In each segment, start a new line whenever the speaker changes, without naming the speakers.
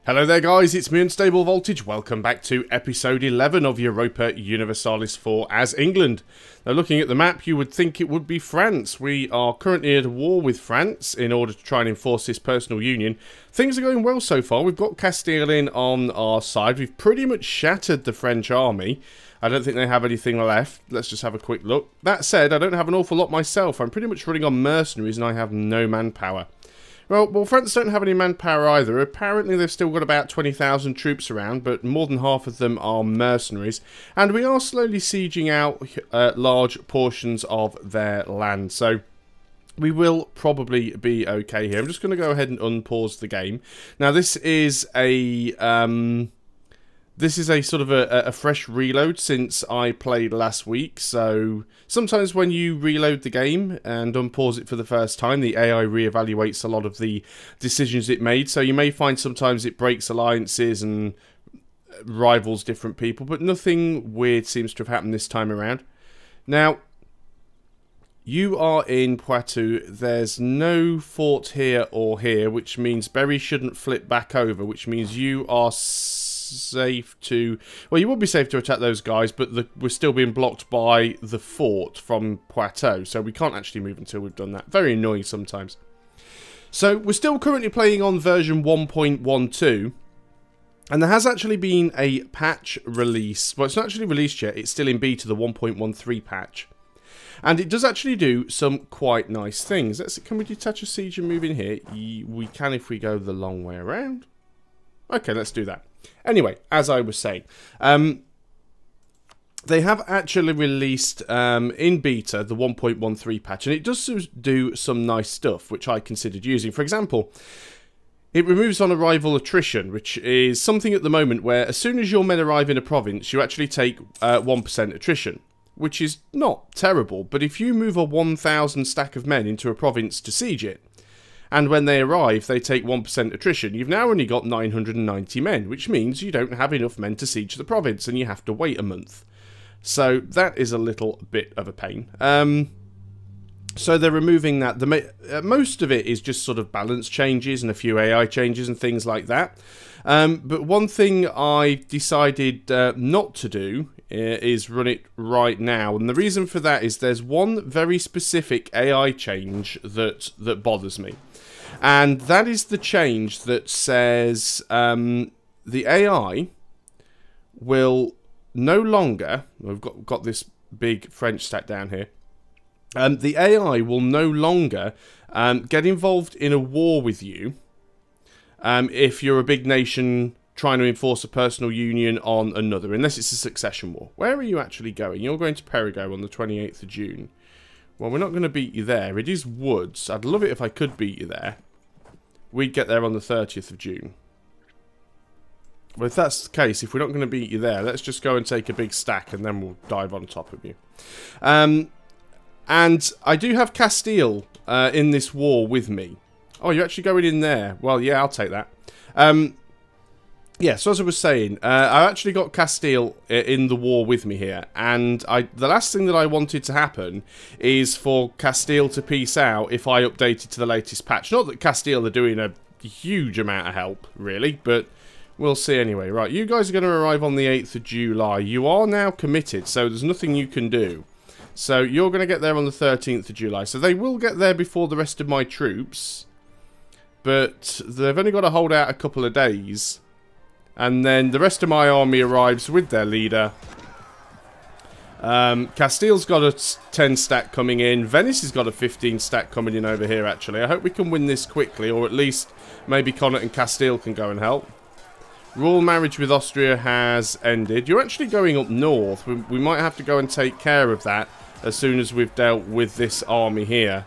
Hello there guys, it's me Unstable Voltage. Welcome back to episode 11 of Europa Universalis IV as England. Now looking at the map you would think it would be France. We are currently at war with France in order to try and enforce this personal union. Things are going well so far. We've got Castile in on our side. We've pretty much shattered the French army. I don't think they have anything left. Let's just have a quick look. That said, I don't have an awful lot myself. I'm pretty much running on mercenaries and I have no manpower. Well, France don't have any manpower either. Apparently they've still got about 20,000 troops around, but more than half of them are mercenaries. And we are slowly sieging out large portions of their land, so we will probably be okay here. I'm just going to go ahead and unpause the game. Now this is a sort of a fresh reload since I played last week, so sometimes when you reload the game and unpause it for the first time, the AI reevaluates a lot of the decisions it made, so you may find sometimes it breaks alliances and rivals different people, but nothing weird seems to have happened this time around. Now, you are in Poitou. There's no fort here or here, which means Berry shouldn't flip back over, which means you are safe to... Well, you would be safe to attack those guys, but we're still being blocked by the fort from Poitou, so we can't actually move until we've done that. Very annoying sometimes. So, we're still currently playing on version 1.12, and there has actually been a patch release. Well, it's not actually released yet, it's still in beta, the 1.13 patch. And it does actually do some quite nice things. Can we detach a siege and move in here? We can if we go the long way around. Okay, let's do that. Anyway, as I was saying, they have actually released in beta the 1.13 patch, and it does do some nice stuff, which I considered using. For example, it removes on-arrival attrition, which is something at the moment where as soon as your men arrive in a province, you actually take 1% attrition, which is not terrible. But if you move a 1,000 stack of men into a province to siege it, and when they arrive, they take 1% attrition, you've now only got 990 men, which means you don't have enough men to siege the province, and you have to wait a month. So that is a little bit of a pain. So they're removing that. Most of it is just sort of balance changes and a few AI changes and things like that. But one thing I decided not to do is run it right now, and the reason for that is there's one very specific AI change that bothers me. And that is the change that says the AI will no longer... We've got this big French stat down here. The AI will no longer get involved in a war with you if you're a big nation trying to enforce a personal union on another, unless it's a succession war. Where are you actually going? You're going to Perigord on the 28th of June. Well, we're not going to beat you there. It is woods. I'd love it if I could beat you there. We'd get there on the 30th of June. Well, if that's the case, if we're not going to beat you there, let's just go and take a big stack and then we'll dive on top of you. And I do have Castile in this war with me. Oh, you're actually going in there. Well, yeah, I'll take that. Yeah, so as I was saying, I actually got Castile in the war with me here, and the last thing that I wanted to happen is for Castile to peace out if I updated to the latest patch. Not that Castile are doing a huge amount of help, really, but we'll see anyway. Right, you guys are going to arrive on the 8th of July. You are now committed, so there's nothing you can do. So you're going to get there on the 13th of July. So they will get there before the rest of my troops, but they've only got to hold out a couple of days. And then the rest of my army arrives with their leader. Castile's got a 10 stack coming in. Venice has got a 15 stack coming in over here, actually. I hope we can win this quickly, or at least maybe Connaught and Castile can go and help. Royal marriage with Austria has ended. You're actually going up north. We might have to go and take care of that as soon as we've dealt with this army here.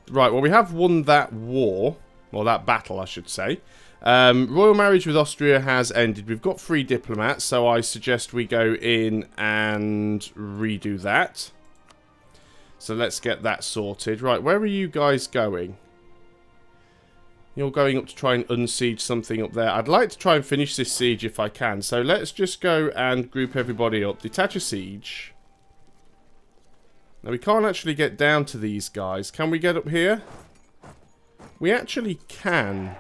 Right, well, we have won that war. Well, that battle, I should say. Royal marriage with Austria has ended. We've got 3 diplomats, so I suggest we go in and redo that. So let's get that sorted. Right, where are you guys going? You're going up to try and unsiege something up there. I'd like to try and finish this siege if I can. So let's just go and group everybody up. Detach a siege. Now, we can't actually get down to these guys. Can we get up here? We actually can.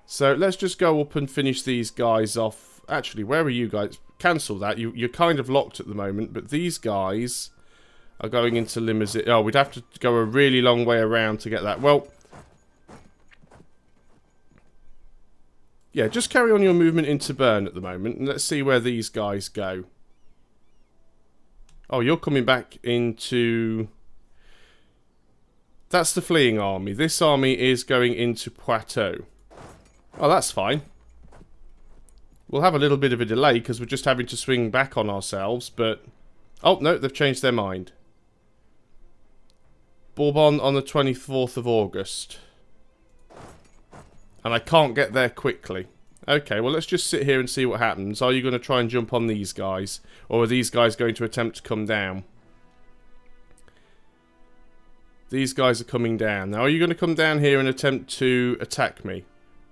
So let's just go up and finish these guys off. Actually, where are you guys? Cancel that. You're kind of locked at the moment, but these guys are going into limousine. Oh, we'd have to go a really long way around to get that. Well, yeah, just carry on your movement into Bern at the moment, and let's see where these guys go. Oh, you're coming back into... That's the fleeing army. This army is going into Poitou. Oh, that's fine. We'll have a little bit of a delay because we're just having to swing back on ourselves, but... Oh, no, they've changed their mind. Bourbon on the 24th of August. And I can't get there quickly. Okay, well, let's just sit here and see what happens. Are you going to try and jump on these guys? Or are these guys going to attempt to come down? These guys are coming down. Now, are you going to come down here and attempt to attack me?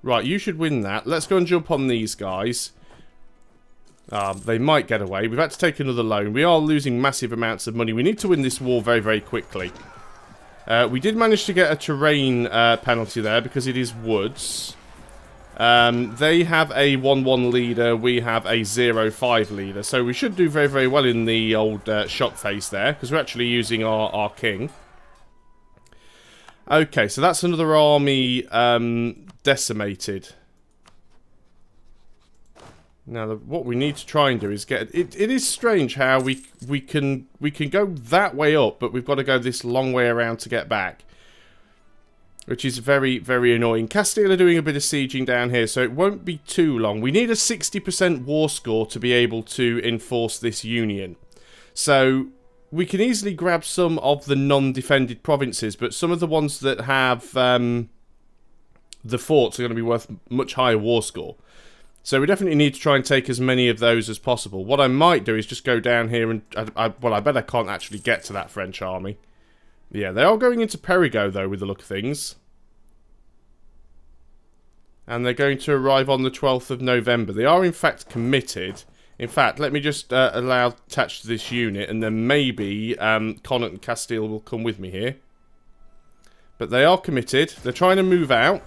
Right, you should win that. Let's go and jump on these guys. They might get away. We've had to take another loan. We are losing massive amounts of money. We need to win this war very, very quickly. We did manage to get a terrain penalty there because it is woods. They have a 1-1 leader. We have a 0-5 leader. So we should do very, very well in the old shot face there because we're actually using our king. Okay, so that's another army decimated. Now, what we need to try and do is get... It is strange how we can go that way up, but we've got to go this long way around to get back. Which is very, very annoying. Castile are doing a bit of sieging down here, so it won't be too long. We need a 60% war score to be able to enforce this union. So... we can easily grab some of the non-defended provinces, but some of the ones that have the forts are going to be worth much higher war score. So we definitely need to try and take as many of those as possible. What I might do is just go down here and... well, I bet I can't actually get to that French army. Yeah, they are going into Perigeux, though, with the look of things. And they're going to arrive on the 12th of November. They are, in fact, committed... In fact, let me just allow attached to this unit, and then maybe Connaught and Castile will come with me here. But they are committed. They're trying to move out.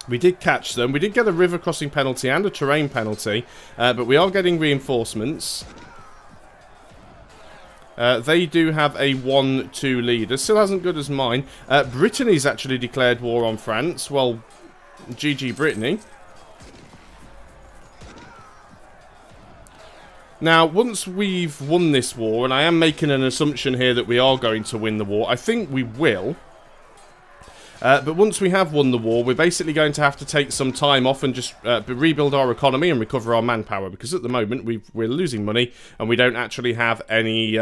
We did catch them. We did get a river crossing penalty and a terrain penalty, but we are getting reinforcements. They do have a 1-2 leader. Still hasn't good as mine. Brittany's actually declared war on France. Well, GG Brittany. Now, once we've won this war, and I am making an assumption here that we are going to win the war, I think we will. But once we have won the war, we're basically going to have to take some time off and just rebuild our economy and recover our manpower. Because at the moment, we're losing money, and we don't actually have any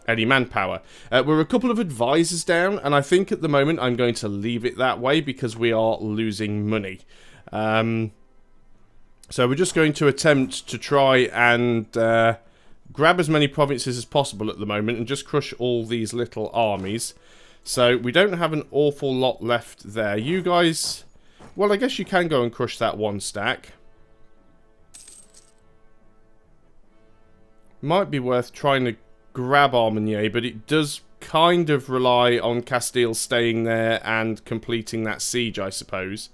manpower. We're a couple of advisors down, and I think at the moment I'm going to leave it that way because we are losing money. So we're just going to attempt to try and grab as many provinces as possible at the moment and just crush all these little armies. So we don't have an awful lot left there. You guys... well, I guess you can go and crush that one stack. Might be worth trying to grab Armenier, but it does kind of rely on Castile staying there and completing that siege, I suppose.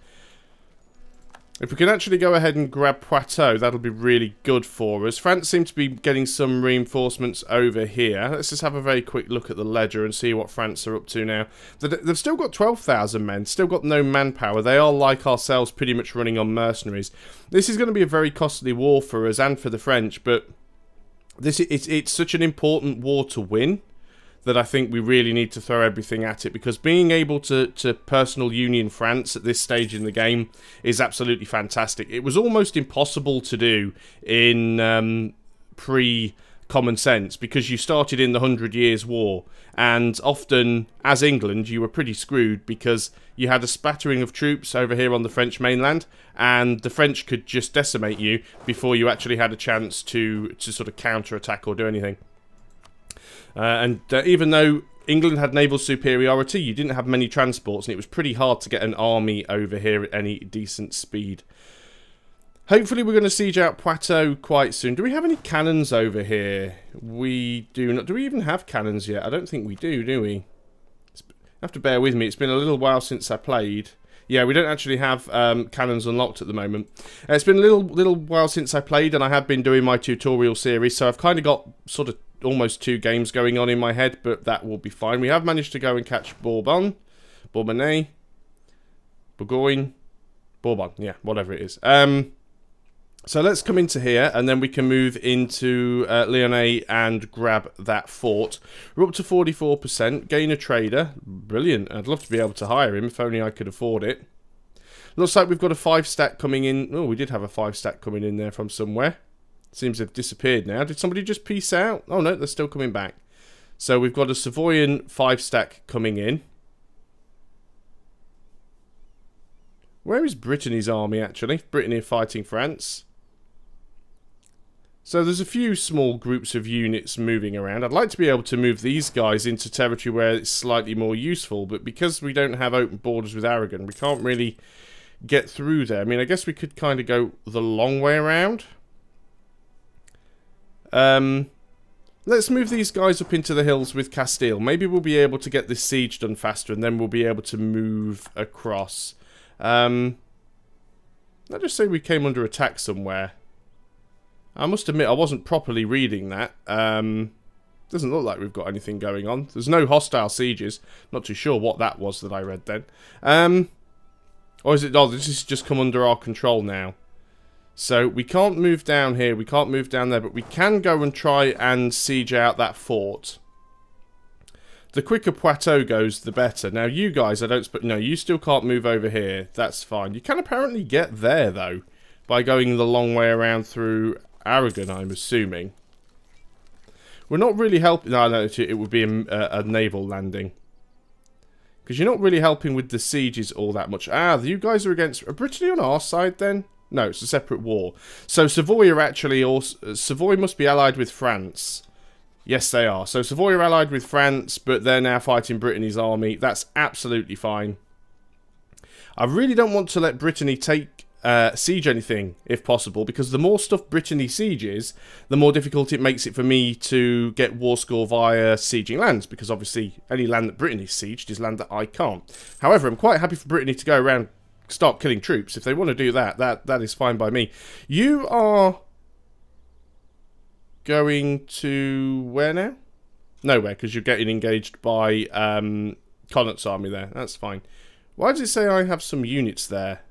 If we can actually go ahead and grab Poitou, that'll be really good for us. France seem to be getting some reinforcements over here. Let's just have a very quick look at the ledger and see what France are up to now. They've still got 12,000 men, still got no manpower. They are, like ourselves, pretty much running on mercenaries. This is going to be a very costly war for us and for the French, but it's such an important war to win that I think we really need to throw everything at it, because being able to personal union France at this stage in the game is absolutely fantastic. It was almost impossible to do in pre-common sense, because you started in the 100 Years' War, and often, as England, you were pretty screwed because you had a spattering of troops over here on the French mainland, and the French could just decimate you before you actually had a chance to sort of counter-attack or do anything. Even though England had naval superiority, you didn't have many transports, and it was pretty hard to get an army over here at any decent speed. Hopefully we're going to siege out Poitou quite soon. Do we have any cannons over here? We do not. Do we even have cannons yet? I don't think we do we? have to bear with me. It's been a little while since I played. Yeah, we don't actually have cannons unlocked at the moment. It's been a little while since I played, and I have been doing my tutorial series, so I've kind of got sort of almost 2 games going on in my head, but that will be fine. We have managed to go and catch Bourbon, Bourbonnais, Bourgogne, Bourbon, yeah, whatever it is. So let's come into here, and then we can move into Lyonnais and grab that fort. We're up to 44%. Gain a trader. Brilliant. I'd love to be able to hire him, if only I could afford it. Looks like we've got a 5-stack coming in. Oh, we did have a 5-stack coming in there from somewhere. Seems to have disappeared now. Did somebody just peace out? Oh, no, they're still coming back. So we've got a Savoyan 5-stack coming in. Where is Brittany's army, actually? Brittany are fighting France. So there's a few small groups of units moving around. I'd like to be able to move these guys into territory where it's slightly more useful, but because we don't have open borders with Aragon, we can't really get through there. I mean, I guess we could kind of go the long way around. Let's move these guys up into the hills with Castile. Maybe we'll be able to get this siege done faster, and then we'll be able to move across. Let's just say we came under attack somewhere. I must admit, I wasn't properly reading that. Doesn't look like we've got anything going on. There's no hostile sieges. Not too sure what that was that I read then. Or is it... Oh, this has just come under our control now. So, we can't move down here. We can't move down there. But we can go and try and siege out that fort. The quicker Poitou goes, the better. Now, you guys, I don't... No, you still can't move over here. That's fine. You can apparently get there, though, by going the long way around through Aragon, I'm assuming. We're not really helping... No, it would be a naval landing. Because you're not really helping with the sieges all that much. Ah, you guys are against... Are Brittany on our side, then? No, it's a separate war. So, Savoy are actually also... Savoy must be allied with France. Yes, they are. So, Savoy are allied with France, but they're now fighting Brittany's army. That's absolutely fine. I really don't want to let Brittany take... siege anything, if possible, because the more stuff Brittany sieges, the more difficult it makes it for me to get war score via sieging lands, because obviously any land that Brittany sieged is land that I can't. However, I'm quite happy for Brittany to go around, start killing troops. If they want to do that, that is fine by me. You are going to where now? Nowhere, because you're getting engaged by Connaught's army there. That's fine. Why does it say I have some units there?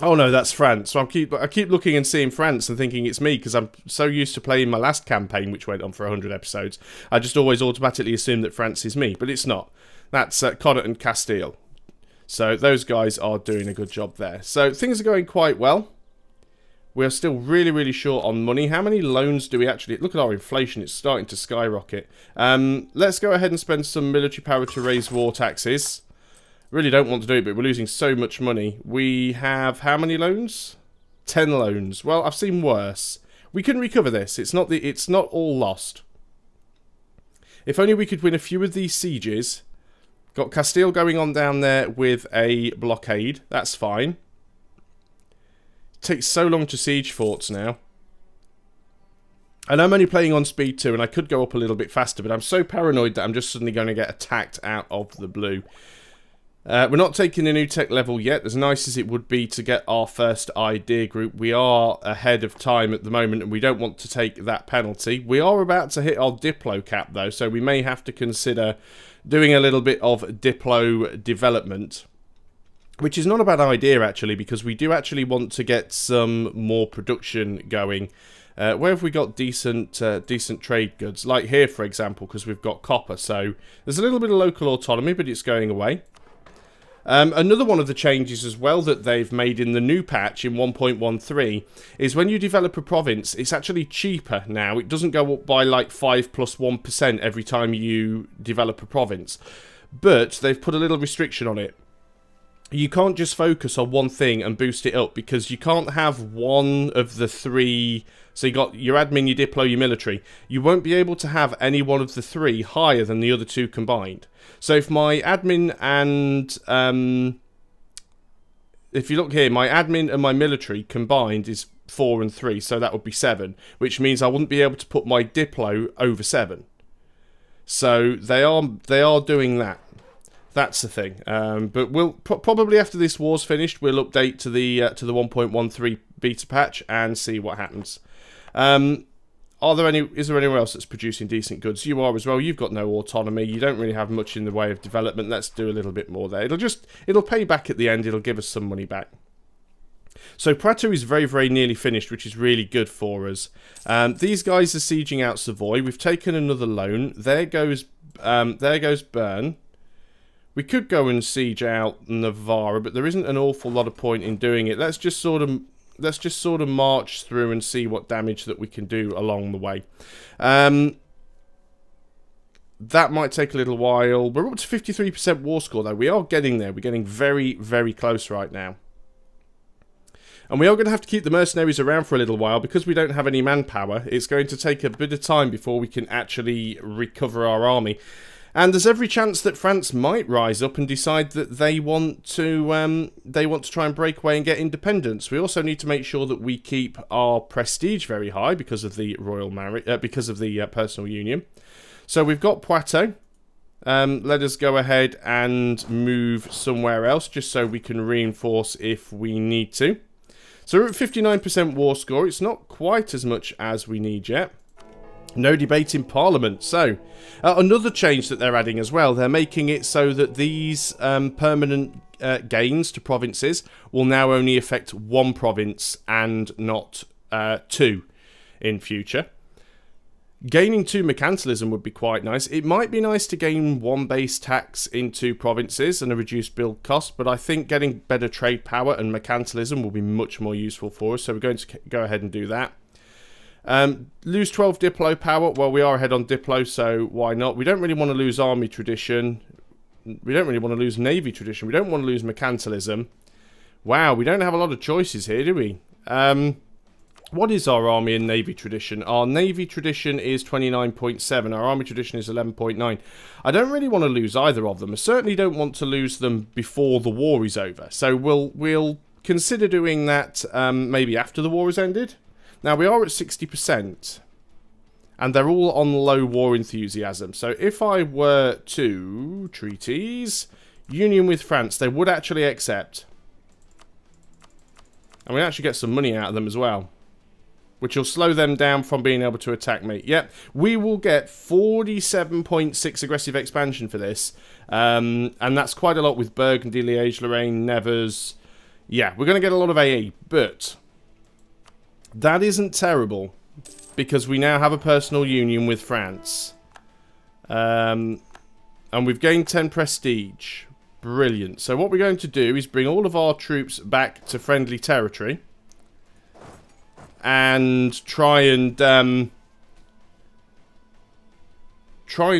Oh no, that's France. So I keep looking and seeing France and thinking it's me, because I'm so used to playing my last campaign, which went on for 100 episodes. I just always automatically assume that France is me, but it's not. That's Connaught and Castile. So those guys are doing a good job there. So things are going quite well. We're still really, really short on money. How many loans do we actually... Look at our inflation. It's starting to skyrocket. Let's go ahead and spend some military power to raise war taxes. Really don't want to do it, but we're losing so much money. We have how many loans? 10 loans. Well, I've seen worse. We can recover this. It's not all lost. If only we could win a few of these sieges. Got Castile going on down there with a blockade. That's fine. It takes so long to siege forts now. And I'm only playing on speed 2, and I could go up a little bit faster, but I'm so paranoid that I'm just suddenly going to get attacked out of the blue. We're not taking a new tech level yet. As nice as it would be to get our first idea group, we are ahead of time at the moment, and we don't want to take that penalty. We are about to hit our Diplo cap, though, so we may have to consider doing a little bit of Diplo development, which is not a bad idea, actually, because we do actually want to get some more production going. Where have we got decent trade goods? Like here, for example, because we've got copper, so there's a little bit of local autonomy, but it's going away. Another one of the changes as well that they've made in the new patch in 1.13 is when you develop a province, it's actually cheaper now. It doesn't go up by like 5 plus 1% every time you develop a province. But they've put a little restriction on it. You can't just focus on one thing and boost it up, because you can't have one of the three... So you got your admin, your diplo, your military. You won't be able to have any one of the three higher than the other two combined. So if my admin and... if you look here, my admin and my military combined is 4 and 3, so that would be 7, which means I wouldn't be able to put my Diplo over 7. So they are doing that. That's the thing. But we'll probably after this war's finished, we'll update to the 1.13 beta patch and see what happens. Is there anywhere else that's producing decent goods? You are as well. You've got no autonomy. You don't really have much in the way of development. Let's do a little bit more there. It'll pay back at the end. It'll give us some money back. So Prato is very, very nearly finished, which is really good for us. These guys are sieging out Savoy. We've taken another loan. There goes Bern. We could go and siege out Navarra, but there isn't an awful lot of point in doing it. Let's just sort of march through and see what damage that we can do along the way. That might take a little while. We're up to 53% war score though. We are getting there. We're getting very, very close right now. And we are going to have to keep the mercenaries around for a little while because we don't have any manpower. It's going to take a bit of time before we can actually recover our army. And there's every chance that France might rise up and decide that they want to try and break away and get independence. We also need to make sure that we keep our prestige very high because of the royal marriage, because of the personal union. So we've got Poitou. Let us go ahead and move somewhere else just so we can reinforce if we need to. So we're at 59% war score. It's not quite as much as we need yet. No debate in Parliament. So, another change that they're adding as well. They're making it so that these permanent gains to provinces will now only affect one province and not 2 in future. Gaining 2 mercantilism would be quite nice. It might be nice to gain 1 base tax in 2 provinces and a reduced build cost, but I think getting better trade power and mercantilism will be much more useful for us, so we're going to go ahead and do that. Lose 12 Diplo power. Well, we are ahead on Diplo, so why not? We don't really want to lose army tradition. We don't really want to lose navy tradition. We don't want to lose mercantilism. Wow, we don't have a lot of choices here, do we? What is our army and navy tradition? Our navy tradition is 29.7. Our army tradition is 11.9. I don't really want to lose either of them. I certainly don't want to lose them before the war is over. So we'll consider doing that maybe after the war has ended. Now, we are at 60%, and they're all on low war enthusiasm. So if I were to treaties, union with France, they would actually accept. And we actually get some money out of them as well, which will slow them down from being able to attack me. Yep, we will get 47.6 aggressive expansion for this, and that's quite a lot with Burgundy, Liège, Lorraine, Nevers. Yeah, we're going to get a lot of AE, but that isn't terrible, because we now have a personal union with France. And we've gained 10 prestige. Brilliant. So what we're going to do is bring all of our troops back to friendly territory. And try and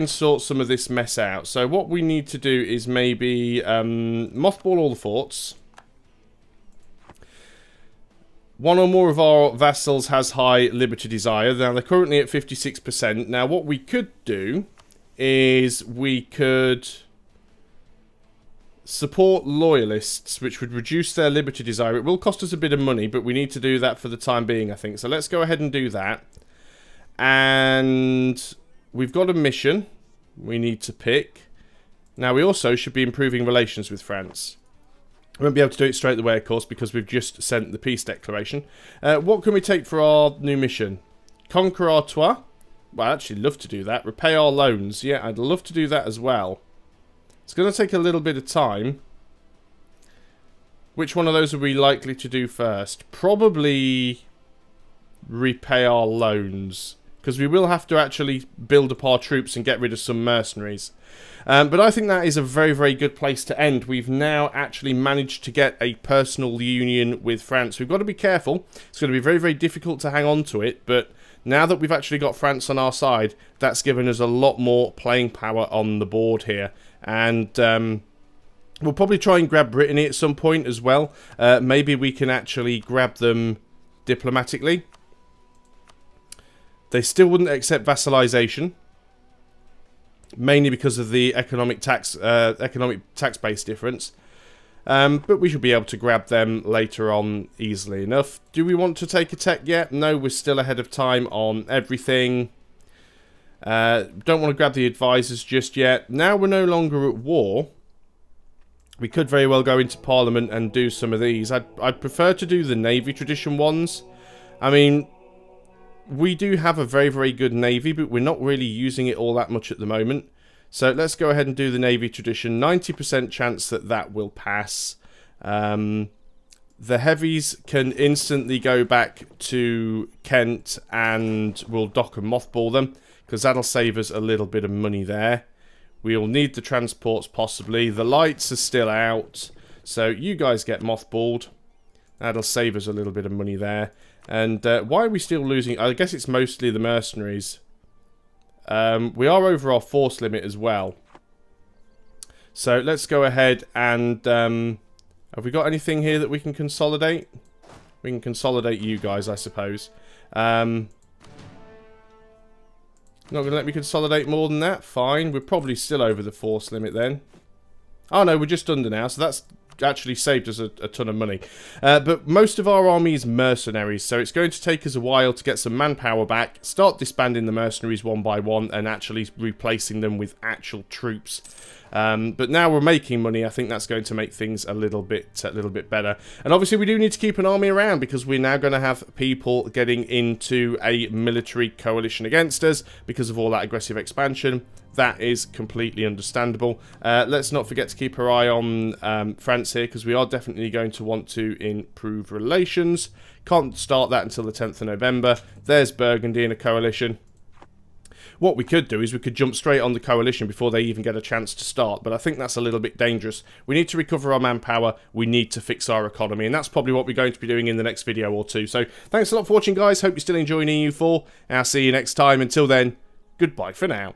sort some of this mess out. So what we need to do is maybe mothball all the forts. One or more of our vassals has high liberty desire. Now, they're currently at 56%. Now, what we could do is we could support loyalists, which would reduce their liberty desire. It will cost us a bit of money, but we need to do that for the time being, I think. So let's go ahead and do that. And we've got a mission we need to pick. Now, we also should be improving relations with France. We won't be able to do it straight away, of course, because we've just sent the peace declaration. What can we take for our new mission? Conquer Artois. Well, I'd actually love to do that. Repay our loans. Yeah, I'd love to do that as well. It's going to take a little bit of time. Which one of those are we likely to do first? Probably repay our loans, because we will have to actually build up our troops and get rid of some mercenaries. But I think that is a very, very good place to end. We've now actually managed to get a personal union with France. We've got to be careful. It's going to be very, very difficult to hang on to it. But now that we've actually got France on our side, that's given us a lot more playing power on the board here. And we'll probably try and grab Brittany at some point as well. Maybe we can actually grab them diplomatically. They still wouldn't accept vassalization, mainly because of the economic tax base difference. But we should be able to grab them later on easily enough. Do we want to take a tech yet? No, we're still ahead of time on everything. Don't want to grab the advisors just yet. Now we're no longer at war. We could very well go into Parliament and do some of these. I'd prefer to do the Navy tradition ones. I mean, we do have a very, very good Navy, but we're not really using it all that much at the moment. So let's go ahead and do the Navy tradition. 90% chance that that will pass. The heavies can instantly go back to Kent and we'll dock and mothball them, because that'll save us a little bit of money there. We'll need the transports possibly. The lights are still out, so you guys get mothballed. That'll save us a little bit of money there. And why are we still losing? I guess it's mostly the mercenaries. We are over our force limit as well. So let's go ahead and... have we got anything here that we can consolidate? We can consolidate you guys, I suppose. Not going to let me consolidate more than that? Fine. We're probably still over the force limit then. Oh no, we're just under now, so that's actually saved us a ton of money. But most of our army is mercenaries, so it's going to take us a while to get some manpower back, start disbanding the mercenaries one by one, and actually replacing them with actual troops. But now we're making money. I think that's going to make things a little bit better. And obviously we do need to keep an army around, because we're now going to have people getting into a military coalition against us because of all that aggressive expansion. That is completely understandable. Let's not forget to keep our eye on France here, because we are definitely going to want to improve relations. Can't start that until the 10th of November. There's Burgundy in a coalition. What we could do is we could jump straight on the coalition before they even get a chance to start, but I think that's a little bit dangerous. We need to recover our manpower, we need to fix our economy, and that's probably what we're going to be doing in the next video or two. So thanks a lot for watching, guys. Hope you're still enjoying EU4, and I'll see you next time. Until then, goodbye for now.